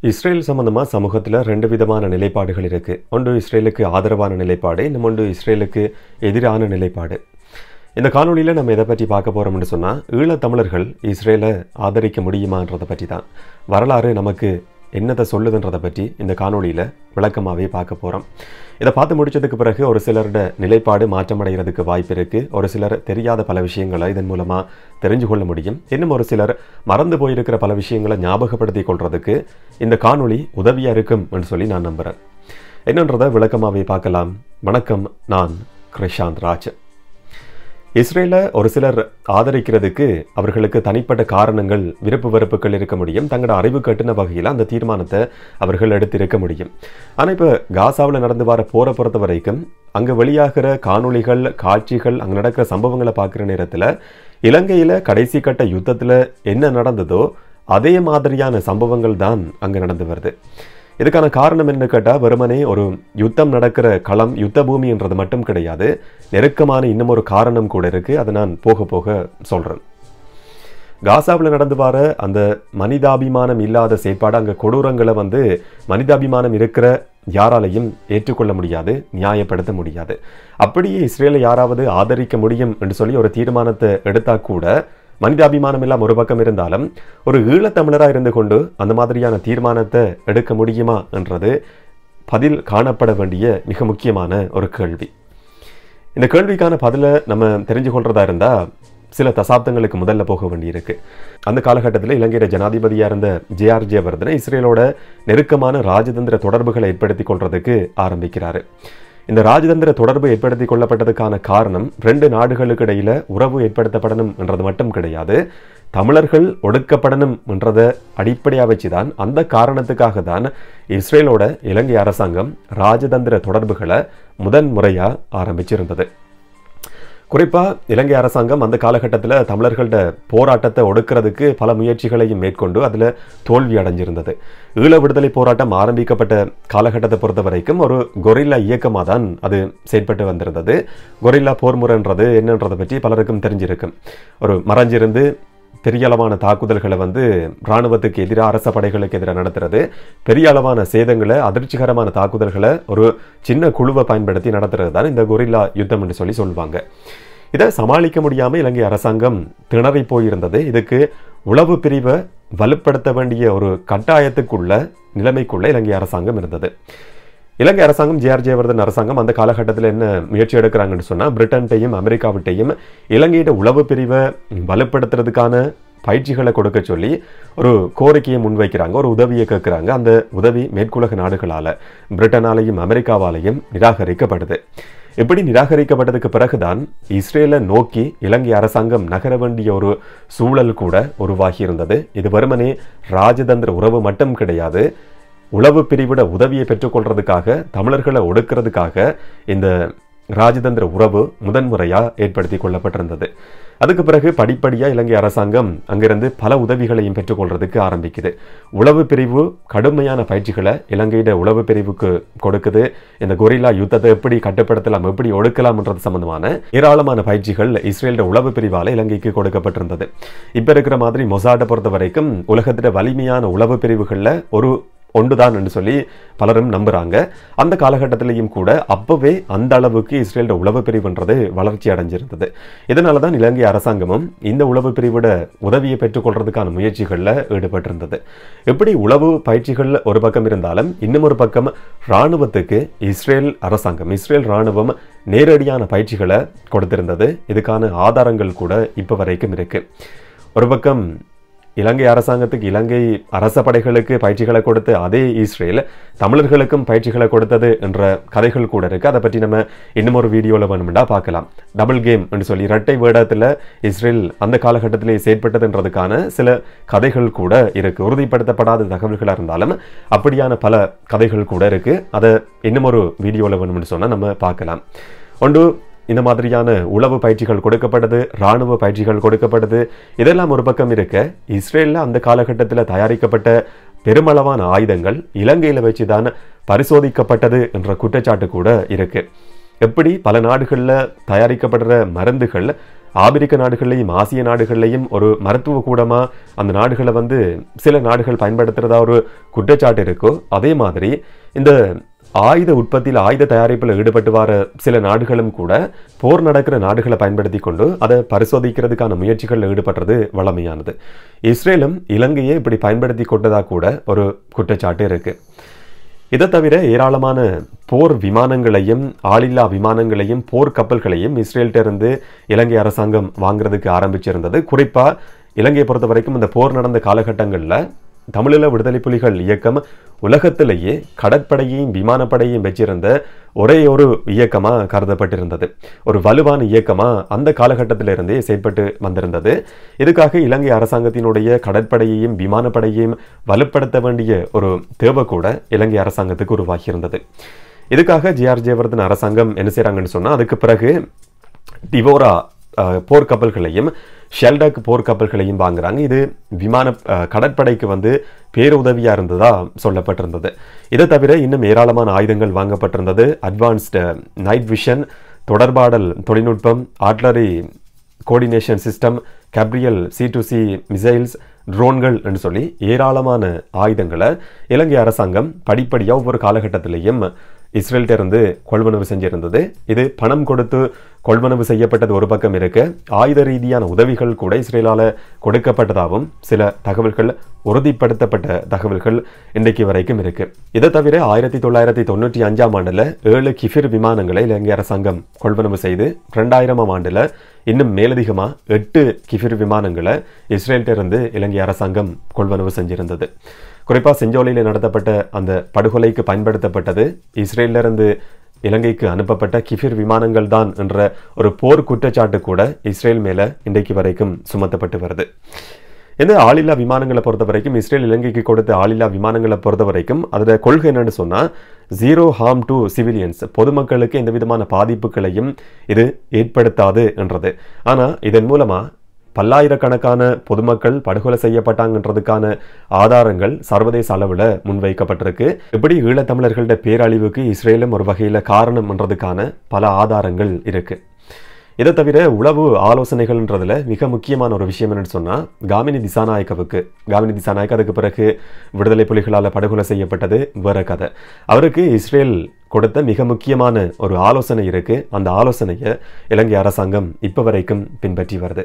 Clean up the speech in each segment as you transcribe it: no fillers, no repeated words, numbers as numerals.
Israel சம்பந்தமா சமூகத்தில் ரெண்டு விதமான நிலைப்பாடுகள் இருக்குது. ஒன்று இஸ்ரேலுக்கு ஆதரவான நிலைப்பாடு, இன்னொன்று இஸ்ரேலுக்கு எதிரான நிலைப்பாடு. இந்த காணொலியில் நம்ம எதை பற்றி பார்க்க போகிறோம்னு சொன்னால், ஈழத்தமிழர்கள் இஸ்ரேலை ஆதரிக்க முடியுமான்றதை பற்றி தான். வரலாறு நமக்கு என்னத்தை சொல்லுதுன்றதை பற்றி இந்த காணொலியில் விளக்கமாகவே பார்க்க போகிறோம். இதை பார்த்து முடித்ததுக்கு பிறகு ஒரு சிலரோட நிலைப்பாடு மாற்றமடைகிறதுக்கு வாய்ப்பு இருக்குது. ஒரு சிலர் தெரியாத பல விஷயங்களை இதன் மூலமாக தெரிஞ்சு கொள்ள முடியும். இன்னும் ஒரு சிலர் மறந்து போயிருக்கிற பல விஷயங்களை ஞாபகப்படுத்தி கொள்றதுக்கு இந்த காணொலி உதவியாக இருக்கும் என்று சொல்லி நான் நம்புகிறேன். என்னன்றதை விளக்கமாகவே பார்க்கலாம். வணக்கம், நான் கிருஷாந்த் ராஜ். இஸ்ரேலை ஒரு சிலர் ஆதரிக்கிறதுக்கு அவர்களுக்கு தனிப்பட்ட காரணங்கள், விருப்பு வெறுப்புகள் இருக்க முடியும். தங்களோட அறிவு கட்டின வகையில் அந்த தீர்மானத்தை அவர்கள் எடுத்திருக்க முடியும். ஆனால் இப்போ காசாவில் நடந்து வர போரை பொறுத்த வரைக்கும் அங்கே வெளியாகிற காணொளிகள், காட்சிகள், அங்கே நடக்கிற சம்பவங்களை பார்க்குற நேரத்தில் இலங்கையில் கடைசி கட்ட யுத்தத்தில் என்ன நடந்ததோ அதே மாதிரியான சம்பவங்கள் தான் அங்கே நடந்து வருது. இதுக்கான காரணம் என்ன கேட்டால், வெறுமனே ஒரு யுத்தம் நடக்கிற களம், யுத்த பூமின்றது மட்டும் கிடையாது. நெருக்கமான இன்னும் ஒரு காரணம் கூட இருக்குது. அதை நான் போக போக சொல்கிறேன். காசாவில் நடந்து வர அந்த மனிதாபிமானம் இல்லாத செயற்பாடு, அங்கே கொடூரங்களை மனிதாபிமானம் இருக்கிற யாராலையும் ஏற்றுக்கொள்ள முடியாது, நியாயப்படுத்த முடியாது. அப்படியே இஸ்ரேலை யாராவது ஆதரிக்க முடியும் என்று சொல்லி ஒரு தீர்மானத்தை எடுத்தால் கூட மனிதாபிமானம் எல்லாம் ஒரு பக்கம் இருந்தாலும் ஒரு ஈழத்தமிழராக இருந்து கொண்டு அந்த மாதிரியான தீர்மானத்தை எடுக்க முடியுமா என்றது பதில் காணப்பட வேண்டிய மிக முக்கியமான ஒரு கேள்வி. இந்த கேள்விக்கான பதிலை நம்ம தெரிஞ்சு கொள்றதா இருந்தால் சில தசாப்தங்களுக்கு முதல்ல போக வேண்டியிருக்கு. அந்த காலகட்டத்தில் இலங்கையோட ஜனாதிபதியாக இருந்த ஜே.ஆர். ஜெயவர்தன இஸ்ரேலோட நெருக்கமான ராஜதந்திர தொடர்புகளை ஏற்படுத்தி கொள்றதுக்கு ஆரம்பிக்கிறாரு. இந்த ராஜதந்திர தொடர்பு ஏற்படுத்தி கொள்ளப்பட்டதுக்கான காரணம், ரெண்டு நாடுகளுக்கு இடையில உறவு ஏற்படுத்தப்படணும் என்றது மட்டும் கிடையாது, தமிழர்கள் ஒடுக்கப்படணும் என்றதை அடிப்படையாக வச்சுதான், அந்த காரணத்துக்காக தான் இஸ்ரேலோட இலங்கை அரசாங்கம் ராஜதந்திர தொடர்புகளை முதன்முறையாக ஆரம்பிச்சிருந்தது. குறிப்பாக இலங்கை அரசாங்கம் அந்த காலகட்டத்தில் தமிழர்களோட போராட்டத்தை ஒடுக்கிறதுக்கு பல முயற்சிகளையும் மேற்கொண்டு அதில் தோல்வி அடைஞ்சிருந்தது. ஈழ விடுதலை போராட்டம் ஆரம்பிக்கப்பட்ட காலகட்டத்தை பொறுத்த வரைக்கும் ஒரு கொரில்லா இயக்கமாக தான் அது செயற்பட்டு வந்திருந்தது. கொரில்லா போர் முறைன்றது என்னன்றதை பற்றி பலருக்கும் தெரிஞ்சிருக்கும். ஒரு மறைஞ்சிருந்து பெரிய அளவான தாக்குதல்களை இராணுவத்துக்கு எதிராக, அரச படைகளுக்கு எதிராக நடத்துறது, பெரிய அளவான சேதங்களை, அதிர்ச்சிகரமான தாக்குதல்களை ஒரு சின்ன குழுவை பயன்படுத்தி நடத்துறது தான் இந்த கொரில்லா யுத்தம் என்று சொல்லி சொல்லுவாங்க. இதை சமாளிக்க முடியாமல் இலங்கை அரசாங்கம் திணறி போயிருந்தது. இதுக்கு உளவு பிரிவை வலுப்படுத்த வேண்டிய ஒரு கட்டாயத்துக்குள்ள நிலைமைக்குள்ள இலங்கை அரசாங்கம் இருந்தது. இலங்கை அரசாங்கம், ஜே.ஆர். ஜெயவர்தன் அரசாங்கம் அந்த காலகட்டத்தில் என்ன முயற்சி எடுக்கிறாங்கன்னு சொன்னால், பிரிட்டன்டையும் அமெரிக்காவிட்டையும் இலங்கையோட உளவு பிரிவை வலுப்படுத்துறதுக்கான பயிற்சிகளை கொடுக்க சொல்லி ஒரு கோரிக்கையை முன்வைக்கிறாங்க, ஒரு உதவியை கேட்குறாங்க. அந்த உதவி மேற்குலக நாடுகளால், பிரிட்டனாலையும் அமெரிக்காவாலையும் நிராகரிக்கப்படுது. இப்படி நிராகரிக்கப்பட்டதுக்கு பிறகுதான் இஸ்ரேலை நோக்கி இலங்கை அரசாங்கம் நகர வேண்டிய ஒரு சூழல் கூட உருவாகி இருந்தது. இது வெறுமனே ராஜதந்திர உறவு மட்டும் கிடையாது, உளவு பிரிவிட உதவியை பெற்றுக்கொள்றதுக்காக, தமிழர்களை ஒடுக்கிறதுக்காக இந்த ராஜதந்திர உறவு முதன்முறையாக ஏற்படுத்தி கொள்ளப்பட்டிருந்தது. அதுக்கு பிறகு படிப்படியாக இலங்கை அரசாங்கம் அங்கிருந்து பல உதவிகளையும் பெற்றுக்கொள்றதுக்கு ஆரம்பிக்குது. உளவு பிரிவு கடுமையான பயிற்சிகளை இலங்கையோட உளவு பிரிவுக்கு கொடுக்குது. இந்த கொரில்லா யுத்தத்தை எப்படி கட்டுப்படுத்தலாம், எப்படி ஒடுக்கலாம்ன்றது சம்பந்தமான ஏராளமான பயிற்சிகள் இஸ்ரேலோட உளவு பிரிவால் இலங்கைக்கு கொடுக்கப்பட்டிருந்தது. இப்போ இருக்கிற மாதிரி மொசாட்டை பொறுத்த வரைக்கும் உலகத்திட வலிமையான உளவு பிரிவுகளில் ஒரு ஒன்றுதான் என்று சொல்லி பலரும் நம்புகிறாங்க. அந்த காலகட்டத்திலையும் கூட அப்போவே அந்த அளவுக்கு இஸ்ரேலோட உளவு பிரிவுன்றது வளர்ச்சி அடைஞ்சிருந்தது. இதனால தான் இலங்கை அரசாங்கமும் இந்த உளவு பிரிவோட உதவியை பெற்றுக்கொள்றதுக்கான முயற்சிகளில் ஈடுபட்டிருந்தது. எப்படி உளவு பயிற்சிகள் ஒரு பக்கம் இருந்தாலும், இன்னும் ஒரு பக்கம் இராணுவத்துக்கு இஸ்ரேல் அரசாங்கம், இஸ்ரேல் இராணுவம் நேரடியான பயிற்சிகளை கொடுத்திருந்தது. இதுக்கான ஆதாரங்கள் கூட இப்போ வரைக்கும் இருக்கு. ஒரு பக்கம் இலங்கை அரசாங்கத்துக்கு, இலங்கை அரச படைகளுக்கு பயிற்சிகளை கொடுத்து அதே இஸ்ரேல் தமிழர்களுக்கும் பயிற்சிகளை கொடுத்தது என்ற கதைகள் கூட இருக்குது. அதை பற்றி நம்ம இன்னும் ஒரு வீடியோவில் வேணுமெண்டா பார்க்கலாம். டபுள் கேம் என்று சொல்லி இரட்டை வேடத்தில் இஸ்ரேல் அந்த காலகட்டத்திலே செயற்பட்டதுன்றதுக்கான சில கதைகள் கூட இருக்குது. உறுதிப்படுத்தப்படாத தகவல்களாக இருந்தாலும் அப்படியான பல கதைகள் கூட இருக்குது. அதை இன்னும் ஒரு வீடியோவில் வேணும்னு சொன்னால் நம்ம பார்க்கலாம். ஒன்று, இந்த மாதிரியான உளவு பயிற்சிகள் கொடுக்கப்பட்டது, இராணுவ பயிற்சிகள் கொடுக்கப்பட்டது. இதெல்லாம் ஒரு பக்கம் இருக்க, இஸ்ரேலில் அந்த காலகட்டத்தில் தயாரிக்கப்பட்ட பெருமளவான ஆயுதங்கள் இலங்கையில் வச்சு தான் பரிசோதிக்கப்பட்டது என்ற குற்றச்சாட்டு கூட இருக்கு. எப்படி பல நாடுகளில் தயாரிக்கப்படுற மருந்துகள் ஆப்பிரிக்க நாடுகள்லையும் ஆசிய நாடுகள்லையும் ஒரு மருத்துவ கூடமாக அந்த நாடுகளை வந்து சில நாடுகள் பயன்படுத்துகிறதா ஒரு குற்றச்சாட்டு இருக்கோ, அதே மாதிரி இந்த ஆயுத உற்பத்தியில் ஆயுத தயாரிப்பில் ஈடுபட்டு வர சில நாடுகளும் கூட போர் நடக்கிற நாடுகளை பயன்படுத்தி கொண்டு அதை பரிசோதிக்கிறதுக்கான முயற்சிகளில் ஈடுபடுறது வழமையானது. இஸ்ரேலும் இலங்கையை இப்படி பயன்படுத்தி கொண்டதாக கூட ஒரு குற்றச்சாட்டு இருக்கு. இதை தவிர ஏராளமான போர் விமானங்களையும் ஆளில்லா விமானங்களையும் போர் கப்பல்களையும் இஸ்ரேல்கிட்ட இருந்து இலங்கை அரசாங்கம் வாங்குறதுக்கு ஆரம்பிச்சிருந்தது. குறிப்பாக இலங்கையை பொறுத்த வரைக்கும் இந்த போர் நடந்த காலகட்டங்களில் தமிழீழ விடுதலை புலிகள் இயக்கம் உலகத்திலேயே கடற்படையையும் விமானப்படையையும் வச்சிருந்த ஒரே ஒரு இயக்கமாக கருதப்பட்டிருந்தது. ஒரு வலுவான இயக்கமாக அந்த காலகட்டத்திலிருந்தே செயல்பட்டு வந்திருந்தது. இதுக்காக இலங்கை அரசாங்கத்தினுடைய கடற்படையையும் விமானப்படையையும் வலுப்படுத்த வேண்டிய ஒரு தேவை கூட இலங்கை அரசாங்கத்துக்கு உருவாகியிருந்தது. இதுக்காக ஜே.ஆர். ஜெயவர்தன அரசாங்கம் என்ன செய்கிறாங்கன்னு சொன்னால், அதுக்கு பிறகு டிவோரா போர்க்கப்பல்களையும் ஷெல்டக் போர்க்கப்பல்களையும் வாங்குறாங்க. இது கடற்படைக்கு வந்து பேருதவியாக இருந்ததா சொல்லப்பட்டிருந்தது. இதை தவிர இன்னும் ஏராளமான ஆயுதங்கள் வாங்கப்பட்டிருந்தது. அட்வான்ஸ்டு நைட் விஷன், தொடர்பாடல் தொழில்நுட்பம், artillery coordination system, Gabriel C2C missiles, ட்ரோன்கள் என்று சொல்லி ஏராளமான ஆயுதங்களை இலங்கை அரசாங்கம் படிப்படியாக ஒவ்வொரு காலகட்டத்திலையும் இஸ்ரேல்கிட்ட இருந்து கொள்வனவு செஞ்சிருந்தது. இது பணம் கொடுத்து கொள்வனவு செய்யப்பட்டது ஒரு பக்கம் இருக்கு, ஆயுத ரீதியான உதவிகள் கூட இஸ்ரேலால் கொடுக்கப்பட்டதாகவும் சில தகவல்கள், உறுதிப்படுத்தப்பட்ட தகவல்கள் இன்றைக்கு வரைக்கும் இருக்கு. இதை தவிர 1995ஆம் ஆண்டில் 7 கிஃபிர் விமானங்களை இலங்கை அரசாங்கம் கொள்வனவு செய்து 2000ஆம் ஆண்டில் இன்னும் மேலதிகமாக 8 கிஃபிர் விமானங்களை இஸ்ரேல்கிட்ட இருந்து இலங்கை அரசாங்கம் கொள்வனவு செஞ்சிருந்தது. குறிப்பாக செஞ்சோலையில் நடத்தப்பட்ட அந்த படுகொலைக்கு பயன்படுத்தப்பட்டது இஸ்ரேலிருந்து இலங்கைக்கு அனுப்பப்பட்ட கிஃபிர் விமானங்கள் தான் என்ற ஒரு போர் குற்றச்சாட்டு கூட இஸ்ரேல் மேலே இன்றைக்கு வரைக்கும் சுமத்தப்பட்டு வருது. இந்த ஆளில்லா விமானங்களை பொறுத்த வரைக்கும் இஸ்ரேல் இலங்கைக்கு கொடுத்த ஆளில்லா விமானங்களை பொறுத்த வரைக்கும் அதோட கொள்கை என்னன்னு சொன்னால், 0 harm to civilians, பொதுமக்களுக்கு எந்த விதமான பாதிப்புகளையும் இது ஏற்படுத்தாது என்றது. ஆனால் இதன் மூலமாக பல்லாயிரக்கணக்கான பொதுமக்கள் படுகொலை செய்யப்பட்டாங்கன்றதுக்கான ஆதாரங்கள் சர்வதேச அளவில் முன்வைக்கப்பட்டிருக்கு. இப்படி ஈழத்தமிழர்களோட பேரழிவுக்கு இஸ்ரேலும் ஒரு வகையில் காரணம் என்றதுக்கான பல ஆதாரங்கள் இருக்கு. இதை தவிர உளவு ஆலோசனைகள்ன்றதுல மிக முக்கியமான ஒரு விஷயம் என்னன்னு சொன்னால், காமினி திசாநாயக்க அதுக்கு பிறகு விடுதலை புலிகளால் படுகொலை செய்யப்பட்டது வேற கதை. அவருக்கு இஸ்ரேல் கொடுத்த மிக முக்கியமான ஒரு ஆலோசனை இருக்கு. அந்த ஆலோசனையை இலங்கை அரசாங்கம் இப்போ வரைக்கும் பின்பற்றி வருது.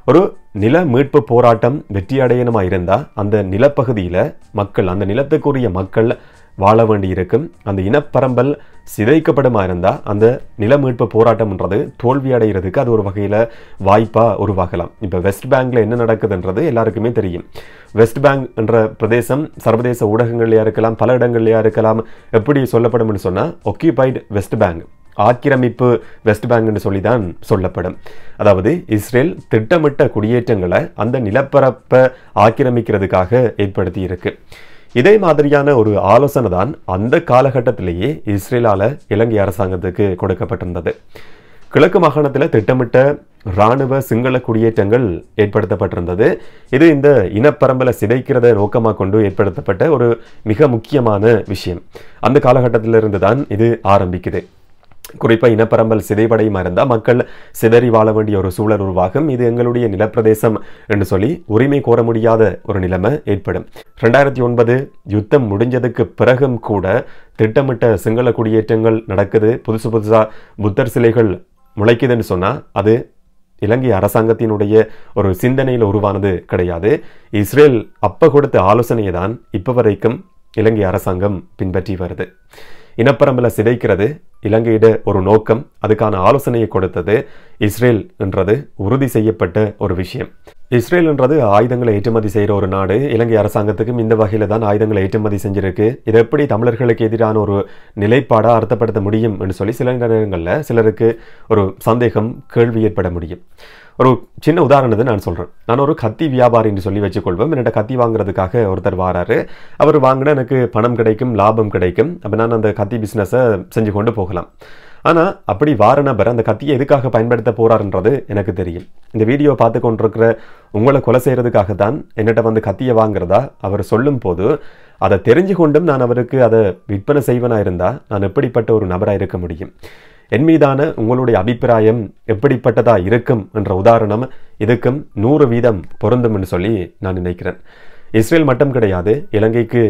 ஒரு நில மீட்பு போராட்டம் வெற்றி அடையணுமா இருந்தால் அந்த நிலப்பகுதியில் மக்கள், அந்த நிலத்துக்குரிய மக்கள் வாழ வேண்டி இருக்கும். அந்த இனப்பரம்பல் சிதைக்கப்படுமா இருந்தால் அந்த நில மீட்பு போராட்டம்ன்றது தோல்வி அடைகிறதுக்கு அது ஒரு வகையில் வாய்ப்பாக உருவாகலாம். இப்போ வெஸ்ட் பேங்கில் என்ன நடக்குதுன்றது எல்லாருக்குமே தெரியும். வெஸ்ட் பேங்க் என்ற பிரதேசம் சர்வதேச ஊடகங்கள்லையா இருக்கலாம், பல இடங்கள்லையா இருக்கலாம். எப்படி சொல்லப்படும்னு சொன்னால், ஒக்கியூபைடு வெஸ்ட் பேங்க், ஆக்கிரமிப்பு வெஸ்ட் பேங்க்னு சொல்லி தான் சொல்லப்படும். அதாவது இஸ்ரேல் திட்டமிட்ட குடியேற்றங்களை அந்த நிலப்பரப்பை ஆக்கிரமிக்கிறதுக்காக ஏற்படுத்தி இருக்கு. இதே மாதிரியான ஒரு ஆலோசனை தான் அந்த காலகட்டத்திலேயே இஸ்ரேலால் இலங்கை அரசாங்கத்துக்கு கொடுக்கப்பட்டிருந்தது. கிழக்கு மாகாணத்தில் திட்டமிட்ட இராணுவ சிங்கள குடியேற்றங்கள் ஏற்படுத்தப்பட்டிருந்தது. இது இந்த இனப்பரம்பலை சிதைக்கிறத நோக்கமாக கொண்டு ஏற்படுத்தப்பட்ட ஒரு மிக முக்கியமான விஷயம். அந்த காலகட்டத்திலிருந்து தான் இது ஆரம்பிக்குது. குறிப்பாக இனப்பரம்பல் சிதைவடையுமா இருந்தால் மக்கள் சிதறி வாழ வேண்டிய ஒரு சூழல் உருவாகும். இது எங்களுடைய நிலப்பிரதேசம் என்று சொல்லி உரிமை கோர முடியாத ஒரு நிலைமை ஏற்படும். 2009 யுத்தம் முடிஞ்சதுக்கு பிறகும் கூட திட்டமிட்ட சிங்கள குடியேற்றங்கள் நடக்குது. புதுசாக புத்தர் சிலைகள் முளைக்குதுன்னு சொன்னால் அது இலங்கை அரசாங்கத்தினுடைய ஒரு சிந்தனையில் உருவானது கிடையாது. இஸ்ரேல் அப்போ கொடுத்த ஆலோசனையை தான் இப்போ வரைக்கும் இலங்கை அரசாங்கம் பின்பற்றி வருது. இனப்பரம்பலை சிதைக்கிறது இலங்கையிட ஒரு நோக்கம், அதுக்கான ஆலோசனையை கொடுத்தது இஸ்ரேல் என்றது உறுதி செய்யப்பட்ட ஒரு விஷயம். இஸ்ரேல் என்றது ஆயுதங்களை ஏற்றுமதி செய்கிற ஒரு நாடு. இலங்கை அரசாங்கத்துக்கும் இந்த வகையில் தான் ஆயுதங்களை ஏற்றுமதி செஞ்சிருக்கு. இதை எப்படி தமிழர்களுக்கு எதிரான ஒரு நிலைப்பாடாக அர்த்தப்படுத்த முடியும் என்று சொல்லி சில நேரங்களில் சிலருக்கு ஒரு சந்தேகம், கேள்வி ஏற்பட முடியும். ஒரு சின்ன உதாரணத்தை நான் சொல்கிறேன். நான் ஒரு கத்தி வியாபாரின்னு சொல்லி வச்சுக்கொள்வேன். என்னோட கத்தி வாங்குறதுக்காக ஒருத்தர் வாராரு. அவர் வாங்கினா எனக்கு பணம் கிடைக்கும், லாபம் கிடைக்கும். அப்போ நான் அந்த கத்தி பிஸ்னஸை செஞ்சு கொண்டு போகலாம். ஆனால் அப்படி வார நபர் அந்த கத்தியை எதுக்காக பயன்படுத்த போகிறாருன்றது எனக்கு தெரியும். இந்த வீடியோவை பார்த்து கொண்டிருக்கிற உங்களை கொலை செய்கிறதுக்காகத்தான் என்னட்ட வந்து கத்தியை வாங்குறதா அவர் சொல்லும் போது அதை தெரிஞ்சு கொண்டும் நான் அவருக்கு அதை விற்பனை செய்வனாக இருந்தால் நான் எப்படிப்பட்ட ஒரு நபராக இருக்க முடியும்? என் மீதான உங்களுடைய அபிப்பிராயம் எப்படிப்பட்டதா இருக்கும் என்ற உதாரணம் இதுக்கும் 100% பொருந்தும் என்று சொல்லி நான் நினைக்கிறேன். இஸ்ரேல் மட்டும் கிடையாது, இலங்கைக்கு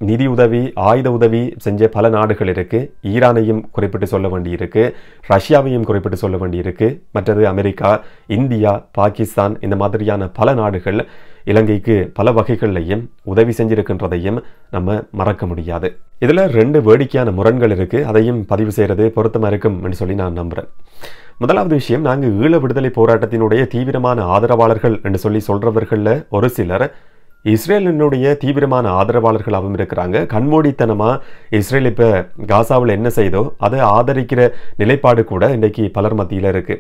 நிதி உதவி, ஆயுத உதவி செஞ்ச பல நாடுகள் இருக்கு. ஈரானையும் குறிப்பிட்டு சொல்ல வேண்டியிருக்கு, ரஷ்யாவையும் குறிப்பிட்டு சொல்ல வேண்டியிருக்கு. மற்றது அமெரிக்கா, இந்தியா, பாகிஸ்தான், இந்த மாதிரியான பல நாடுகள் இலங்கைக்கு பல வகைகள்லையும் உதவி செஞ்சிருக்கின்றதையும் நம்ம மறக்க முடியாது. இதுல 2 வேடிக்கையான முரண்கள் இருக்கு. அதையும் பதிவு செய்யறது பொருத்தமா இருக்கும் என்று சொல்லி நான் நம்புறேன். முதலாவது விஷயம், நாங்கள் ஈழ விடுதலை போராட்டத்தினுடைய தீவிரமான ஆதரவாளர்கள் என்று சொல்லி சொல்றவர்கள்ல ஒரு சிலர் இஸ்ரேலினுடைய தீவிரமான ஆதரவாளர்களாகவும் இருக்கிறாங்க. கண்மூடித்தனமா இஸ்ரேல் இப்ப காசாவில் என்ன செய்தோ அதை ஆதரிக்கிற நிலைப்பாடு கூட இன்றைக்கு பலர் மத்தியில் இருக்கு.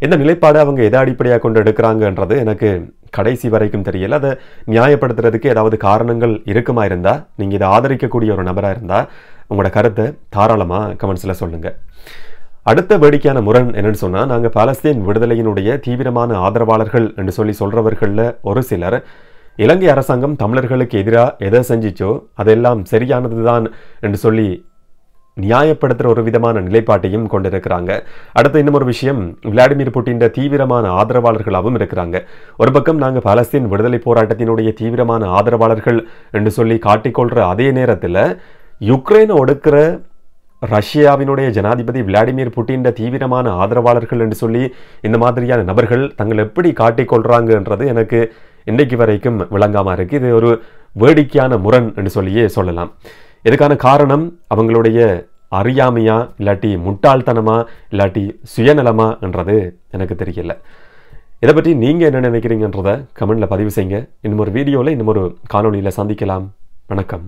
இந்த நிலைப்பாடு அவங்க எதை அடிப்படையாக கொண்டு எடுக்கிறாங்கன்றது எனக்கு கடைசி வரைக்கும் தெரியல. அதை நியாயப்படுத்துறதுக்கு ஏதாவது காரணங்கள் இருக்குமா இருந்தா, நீங்க இதை ஆதரிக்கக்கூடிய ஒரு நபரா இருந்தா உங்களோட கருத்தை தாராளமா கமெண்ட்ஸ்ல சொல்லுங்க. அடுத்த வேடிக்கையான முரண் என்னன்னு சொன்னா, நாங்க பாலஸ்தீன் விடுதலையினுடைய தீவிரமான ஆதரவாளர்கள் என்று சொல்லி சொல்றவர்கள்ல ஒரு சிலர் இலங்கை அரசாங்கம் தமிழர்களுக்கு எதிராக எதை செஞ்சிச்சோ அதெல்லாம் சரியானதுதான் என்று சொல்லி நியாயப்படுத்துகிற ஒரு விதமான நிலைப்பாட்டையும் கொண்டிருக்கிறாங்க. அடுத்த இன்னொரு விஷயம், விளாடிமிர் புட்டின் தீவிரமான ஆதரவாளர்களாகவும் இருக்கிறாங்க. ஒரு பக்கம் நாங்கள் பாலஸ்தீன் விடுதலை போராட்டத்தினுடைய தீவிரமான ஆதரவாளர்கள் என்று சொல்லி காட்டிக்கொள்கிற அதே நேரத்தில் யுக்ரைனை ஒடுக்கிற ரஷ்யாவினுடைய ஜனாதிபதி விளாடிமிர் புட்டின் தீவிரமான ஆதரவாளர்கள் என்று சொல்லி இந்த மாதிரியான நபர்கள் தங்கள் எப்படி காட்டிக்கொள்றாங்கன்றது எனக்கு இன்றைக்கு வரைக்கும் விளங்காம இருக்கு. இது ஒரு வேடிக்கையான முரண் என்று சொல்லியே சொல்லலாம். இதுக்கான காரணம் அவங்களுடைய அறியாமையா, இல்லாட்டி முட்டாள்தனமா, இல்லாட்டி சுயநலமா என்றது எனக்கு தெரியல. இதை பற்றி நீங்க என்ன நினைக்கிறீங்கன்றத கமெண்ட்ல பதிவு செய்யுங்க. இன்னும் ஒரு வீடியோல இன்னும் ஒரு காணொலியில சந்திக்கலாம். வணக்கம்.